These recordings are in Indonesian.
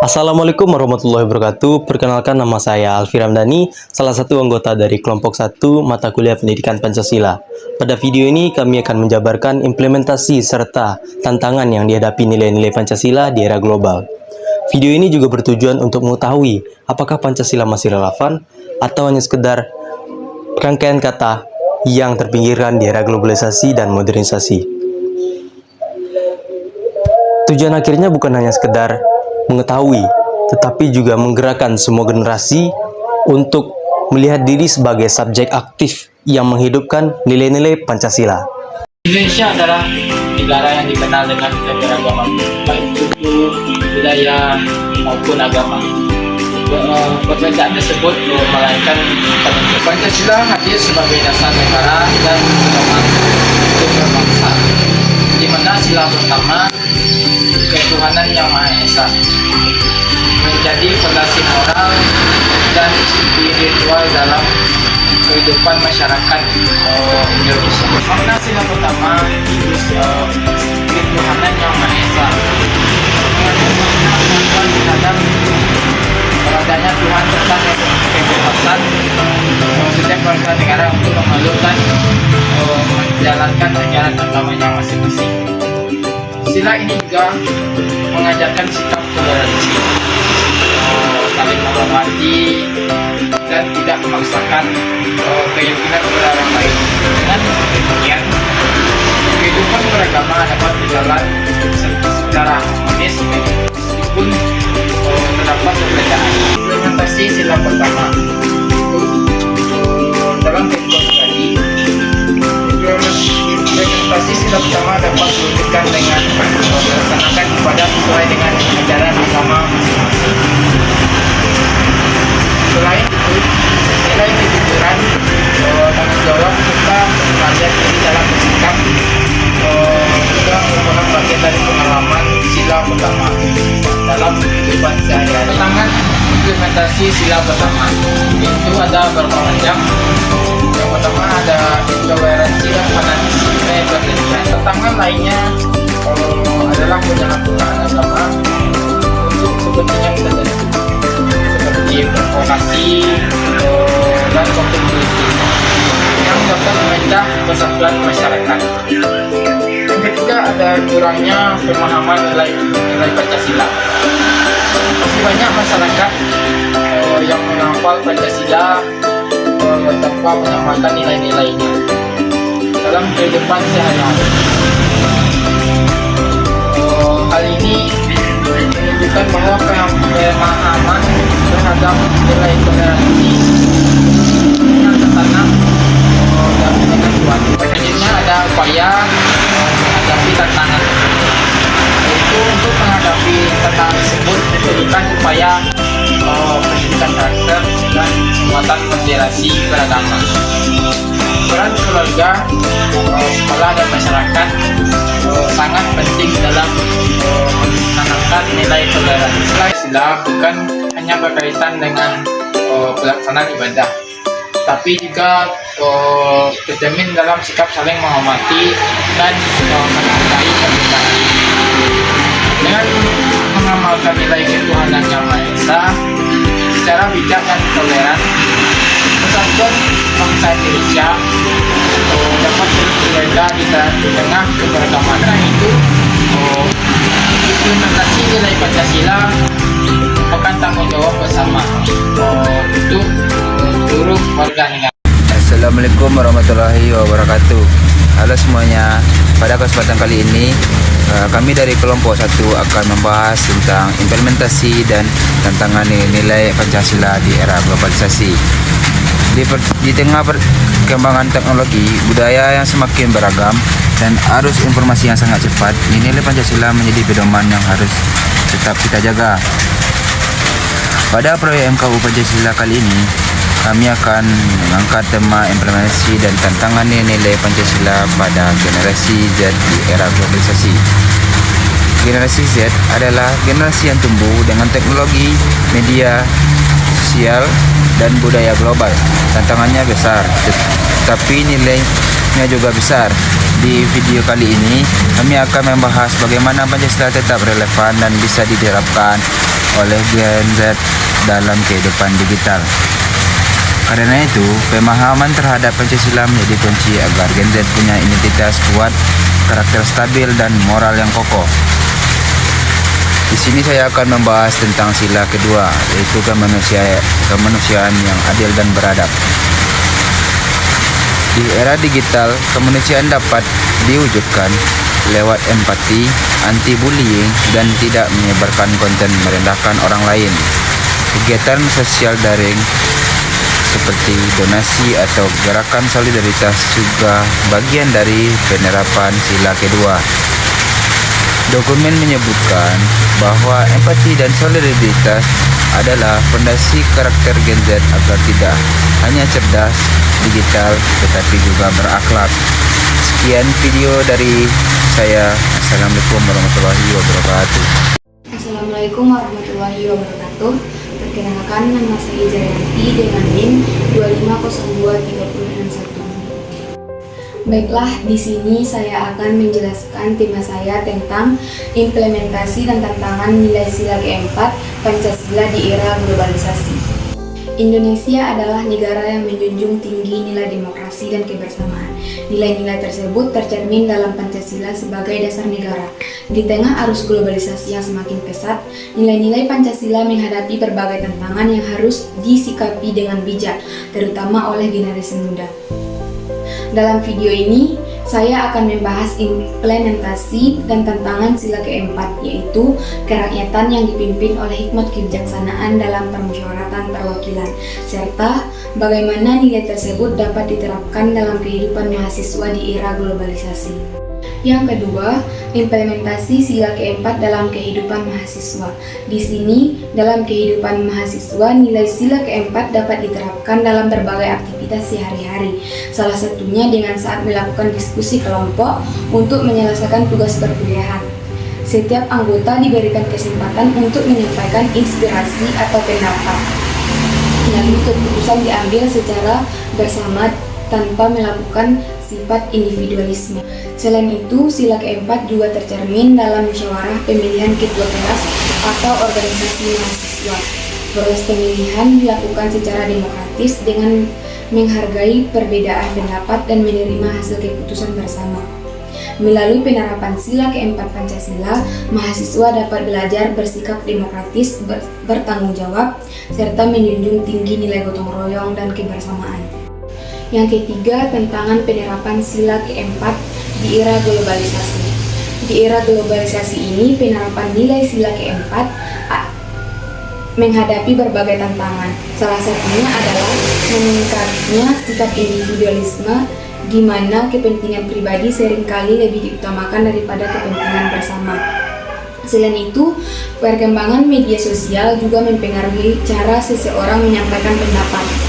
Assalamualaikum warahmatullahi wabarakatuh. Perkenalkan, nama saya Alfi Ramdhani, salah satu anggota dari kelompok 1 mata kuliah pendidikan Pancasila. Pada video ini kami akan menjabarkan implementasi serta tantangan yang dihadapi nilai-nilai Pancasila di era global. Video ini juga bertujuan untuk mengetahui apakah Pancasila masih relevan atau hanya sekedar rangkaian kata yang terpinggirkan di era globalisasi dan modernisasi. Tujuan akhirnya bukan hanya sekedar mengetahui, tetapi juga menggerakkan semua generasi untuk melihat diri sebagai subjek aktif yang menghidupkan nilai-nilai Pancasila. Indonesia adalah negara yang dikenal dengan keberagaman, baik suku, budaya, maupun agama. Perbedaan tersebut melainkan Pancasila hadir sebagai dasar negara dan pedoman untuk berbangsa, di mana sila pertama ketuhanan yang Maha Esa menjadi fondasi moral dan spiritual dalam kehidupan masyarakat Indonesia. Makna sila pertama ketuhanan yang Maha Esa mengandung makna pengakuan terhadap adanya Tuhan serta kebebasan setiap warga negara untuk memelukkan menjalankan ajaran agamanya masing-masing. Sila ini juga mengajarkan sikap toleransi, saling menghormati dan tidak memaksakan keyakinan orang lain. Dengan demikian, kehidupan beragama dapat berjalan secara harmonis meskipun terdapat perbedaan. Implementasi sila pertama dalam kehidupan tadi, implementasi sila pertama dapat diwujudkan dengan melaksanakan ibadah sesuai dengan ajaran agama masing-masing. Selain itu, nilai kejujuran, tanggung jawab serta belajar diri dalam bersikap juga merupakan bagian dari pengalaman sila pertama dalam kehidupan sehari-hari. Tantangan implementasi sila pertama itu ada beberapa macam. Yang pertama ada intoleransi dan fanatisme berlebihan. Tantangan lainnya adalah penyalahgunaan agama untuk kepentingan tertentu seperti provokasi dan konflik politik yang dapat memecah persatuan masyarakat. Yang ketiga ada kurangnya pemahaman nilai Pancasila. Masih banyak masyarakat yang menghafal Pancasila tanpa mengamalkan nilai-nilainya dalam kehidupan sehari-hari. Hal ini menunjukkan bahwa pemahaman terhadap nilai toleransi yang tertanam dengan kuat. Selanjutnya ada upaya menghadapi tantangan, yaitu untuk menghadapi tantangan tersebut diperlukan upaya pendidikan karakter dan penguatan moderasi beragama. Peran keluarga, sekolah dan masyarakat sangat penting dalam menanamkan nilai toleransi. Sila bukan hanya berkaitan dengan pelaksanaan ibadah, tapi juga tercermin dalam sikap saling menghormati dan menghargai perbedaan. Dengan mengamalkan nilai ketuhanan yang Maha Esa secara bijak dan toleran, persatuan bangsa Indonesia dapat terjaga di tengah keberagaman. Karena itu, implementasi nilai Pancasila merupakan tanggung jawab bersama untuk seluruh warga negara. Assalamualaikum warahmatullahi wabarakatuh. Halo semuanya, pada kesempatan kali ini kami dari kelompok 1 akan membahas tentang implementasi dan tantangan nilai Pancasila di era globalisasi. Di tengah perkembangan teknologi, budaya yang semakin beragam, dan arus informasi yang sangat cepat, nilai Pancasila menjadi pedoman yang harus tetap kita jaga. Pada proyek MKU Pancasila kali ini, kami akan mengangkat tema implementasi dan tantangan nilai Pancasila pada generasi Z di era globalisasi. Generasi Z adalah generasi yang tumbuh dengan teknologi, media sosial, dan budaya global. Tantangannya besar, tetapi nilainya juga besar. Di video kali ini, kami akan membahas bagaimana Pancasila tetap relevan dan bisa diterapkan oleh Gen Z dalam kehidupan digital. Karena itu, pemahaman terhadap Pancasila menjadi kunci agar Gen Z punya identitas kuat, karakter stabil, dan moral yang kokoh. Di sini saya akan membahas tentang sila kedua, yaitu kemanusiaan yang adil dan beradab. Di era digital, kemanusiaan dapat diwujudkan lewat empati, anti-bullying, dan tidak menyebarkan konten merendahkan orang lain. Kegiatan sosial daring seperti donasi atau gerakan solidaritas juga bagian dari penerapan sila kedua. Dokumen menyebutkan bahwa empati dan solidaritas adalah fondasi karakter Gen Z agar tidak hanya cerdas digital tetapi juga berakhlak. Sekian video dari saya. Assalamualaikum warahmatullahi wabarakatuh. Assalamualaikum warahmatullahi wabarakatuh. Perkenalkan, nama saya Jayanti dengan NIM 2502361. Baiklah, di sini saya akan menjelaskan tema saya tentang implementasi dan tantangan nilai sila keempat Pancasila di era globalisasi. Indonesia adalah negara yang menjunjung tinggi nilai demokrasi dan kebersamaan. Nilai-nilai tersebut tercermin dalam Pancasila sebagai dasar negara. Di tengah arus globalisasi yang semakin pesat, nilai-nilai Pancasila menghadapi berbagai tantangan yang harus disikapi dengan bijak, terutama oleh generasi muda. Dalam video ini, saya akan membahas implementasi dan tantangan sila keempat, yaitu kerakyatan yang dipimpin oleh hikmat kebijaksanaan dalam permusyawaratan perwakilan, serta bagaimana nilai tersebut dapat diterapkan dalam kehidupan mahasiswa di era globalisasi. Yang kedua, implementasi sila keempat dalam kehidupan mahasiswa. Di sini, dalam kehidupan mahasiswa, nilai sila keempat dapat diterapkan dalam berbagai aktivitas sehari-hari. Salah satunya dengan saat melakukan diskusi kelompok untuk menyelesaikan tugas perkuliahan. Setiap anggota diberikan kesempatan untuk menyampaikan inspirasi atau pendapat. Lalu keputusan diambil secara bersama tanpa melakukan sifat individualisme. Selain itu, sila keempat juga tercermin dalam musyawarah pemilihan ketua kelas atau organisasi mahasiswa. Proses pemilihan dilakukan secara demokratis dengan menghargai perbedaan pendapat dan menerima hasil keputusan bersama. Melalui penerapan sila keempat Pancasila, mahasiswa dapat belajar bersikap demokratis, bertanggung jawab, serta menjunjung tinggi nilai gotong royong dan kebersamaan. Yang ketiga, tantangan penerapan sila keempat di era globalisasi. Di era globalisasi ini, penerapan nilai sila keempat menghadapi berbagai tantangan. Salah satunya adalah meningkatnya sikap individualisme, di mana kepentingan pribadi seringkali lebih diutamakan daripada kepentingan bersama. Selain itu, perkembangan media sosial juga mempengaruhi cara seseorang menyampaikan pendapat.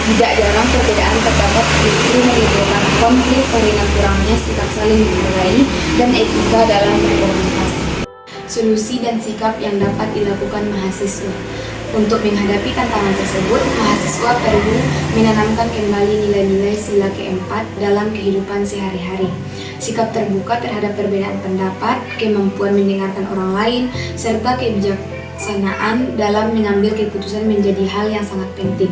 Tidak jarang perbedaan pendapat justru menimbulkan konflik karena kurangnya sikap saling menghargai dan etika dalam berkomunikasi. Solusi dan sikap yang dapat dilakukan mahasiswa. Untuk menghadapi tantangan tersebut, mahasiswa perlu menanamkan kembali nilai-nilai sila keempat dalam kehidupan sehari-hari. Sikap terbuka terhadap perbedaan pendapat, kemampuan mendengarkan orang lain, serta kebijaksanaan dalam mengambil keputusan menjadi hal yang sangat penting.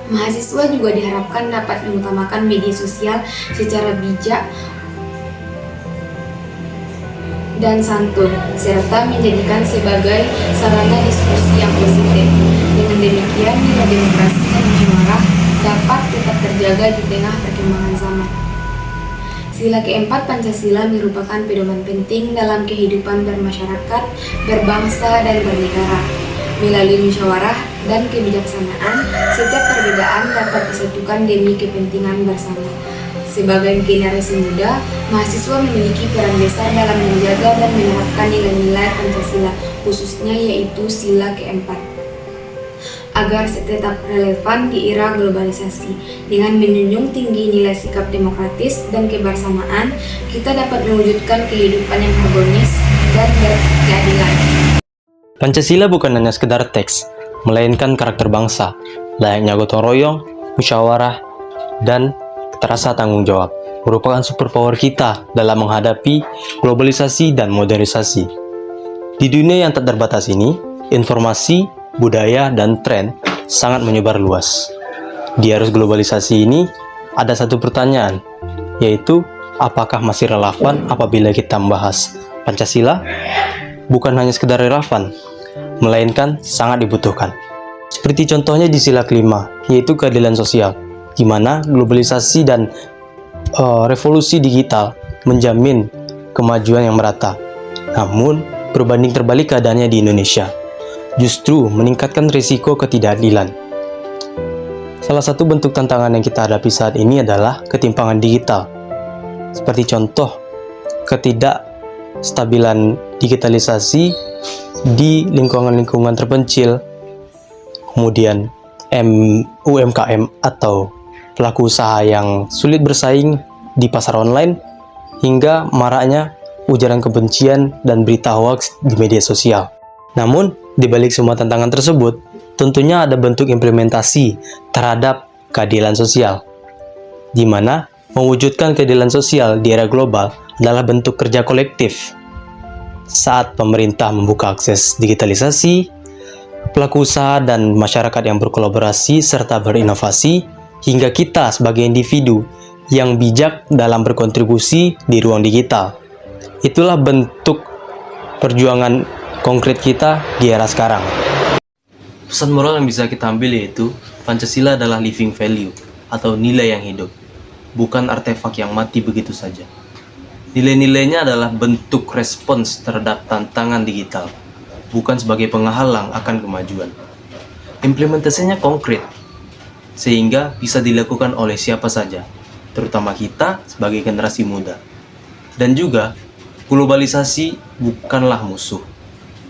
Mahasiswa juga diharapkan dapat mengutamakan media sosial secara bijak dan santun, serta menjadikan sebagai sarana diskusi yang positif. Dengan demikian, nilai demokrasi dan musyawarah dapat tetap terjaga di tengah perkembangan zaman. Sila keempat Pancasila merupakan pedoman penting dalam kehidupan bermasyarakat, berbangsa, dan bernegara. Melalui musyawarah dan kebijaksanaan, setiap perbedaan dapat disatukan demi kepentingan bersama. Sebagai generasi muda, mahasiswa memiliki peran besar dalam menjaga dan menerapkan nilai-nilai Pancasila, khususnya yaitu sila keempat, agar tetap relevan di era globalisasi. Dengan menjunjung tinggi nilai sikap demokratis dan kebersamaan, kita dapat mewujudkan kehidupan yang harmonis dan berkeadilan. Pancasila bukan hanya sekedar teks, melainkan karakter bangsa, layaknya gotong royong, musyawarah, dan terasa tanggung jawab, merupakan superpower kita dalam menghadapi globalisasi dan modernisasi. Di dunia yang tak terbatas ini, informasi, budaya, dan tren sangat menyebar luas. Di arus globalisasi ini, ada satu pertanyaan, yaitu apakah masih relevan apabila kita membahas Pancasila? Bukan hanya sekedar relevan, melainkan sangat dibutuhkan. Seperti contohnya di sila kelima, yaitu keadilan sosial, di mana globalisasi dan revolusi digital menjamin kemajuan yang merata. Namun, berbanding terbalik keadaannya di Indonesia, justru meningkatkan risiko ketidakadilan. Salah satu bentuk tantangan yang kita hadapi saat ini adalah ketimpangan digital. Seperti contoh, ketidakstabilan digitalisasi di lingkungan-lingkungan terpencil, kemudian UMKM atau pelaku usaha yang sulit bersaing di pasar online, hingga maraknya ujaran kebencian dan berita hoaks di media sosial. Namun, di balik semua tantangan tersebut, tentunya ada bentuk implementasi terhadap keadilan sosial, di mana mewujudkan keadilan sosial di era global adalah bentuk kerja kolektif. Saat pemerintah membuka akses digitalisasi, pelaku usaha dan masyarakat yang berkolaborasi serta berinovasi, hingga kita sebagai individu yang bijak dalam berkontribusi di ruang digital. Itulah bentuk perjuangan konkret kita di era sekarang. Pesan moral yang bisa kita ambil yaitu Pancasila adalah living value atau nilai yang hidup, bukan artefak yang mati begitu saja. Nilai-nilainya adalah bentuk respons terhadap tantangan digital, bukan sebagai penghalang akan kemajuan. Implementasinya konkret, sehingga bisa dilakukan oleh siapa saja, terutama kita sebagai generasi muda. Dan juga, globalisasi bukanlah musuh,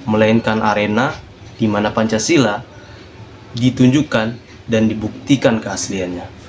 melainkan arena di mana Pancasila ditunjukkan dan dibuktikan keasliannya.